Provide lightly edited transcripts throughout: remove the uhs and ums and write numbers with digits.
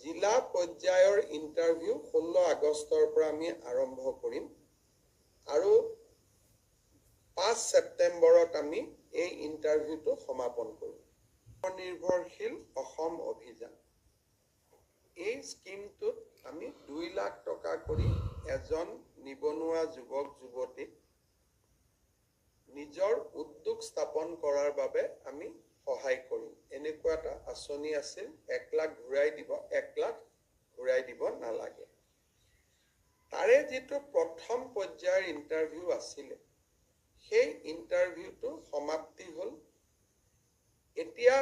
জিলা পৰ্যায়ৰ ইণ্টাৰভিউ 16 আগষ্টৰ পৰা আমি আৰম্ভ কৰিম আৰু 5 ছেপ্টেম্বৰত আমি এই ইণ্টাৰভিউটো সমাপন কৰিম। নিৰ্ভৰশীল অসম অভিযান এই স্কিমটোত আমি 2 লাখ টকা কৰি এজন নিবনুৱা যুৱক যুৱতীক নিজৰ উদ্যোগ স্থাপন কৰাৰ বাবে আমি সহায় কৰিম। এনেকুৱা এটা আঁচনি আছিল, 1 লাখ ঘূৰাই দিব, 1 লাখ ঘূৰাই দিব নালাগে। তাৰে যিটো প্ৰথম পৰ্যায়ৰ ইণ্টাৰভিউ আছিলে, সেই ইণ্টাৰভিউটো সমাপ্তি হ'ল। এতিয়া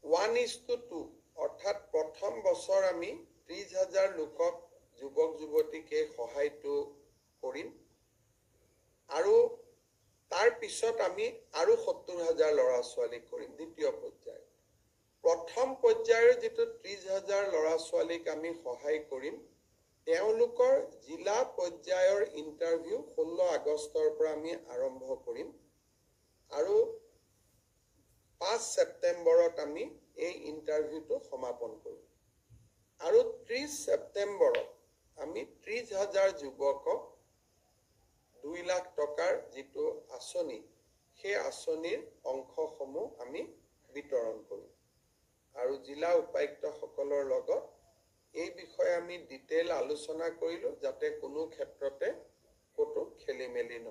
1:2 অৰ্থাৎ প্ৰথম বছৰ আমি 30,000 লোকক যুৱক যুৱতীক এই সহায়টো কৰিম আৰু তাৰ পিছত আমি আৰু 70,000 ল'ৰা ছোৱালীক কৰিম দ্বিতীয় পৰ্যায়ত। প্ৰথম পৰ্যায়ৰ যিটো 30,000 ল'ৰা ছোৱালীক আমি সহায় কৰিম, তেওঁলোকৰ জিলা পৰ্যায়ৰ ইণ্টাৰভিউ 16 আগষ্টৰ পৰা আমি আৰম্ভ কৰিম আৰু 5 ছেপ্টেম্বৰত আমি এই ইণ্টাৰভিউটো সমাপন কৰিম আৰু 30 ছেপ্টেম্বৰত আমি 30,000 যুৱকক 2 লাখ টকাৰ যিটো আঁচনি, সেই আঁচনিৰ অংশসমূহ আমি বিতৰণ কৰিম আৰু জিলা উপায়ুক্তসকলৰ লগত এই বিষয়ে আমি ডিটেইল আলোচনা কৰিলোঁ, যাতে কোনো ক্ষেত্ৰতে ক'তো খেলি মেলি নহয়।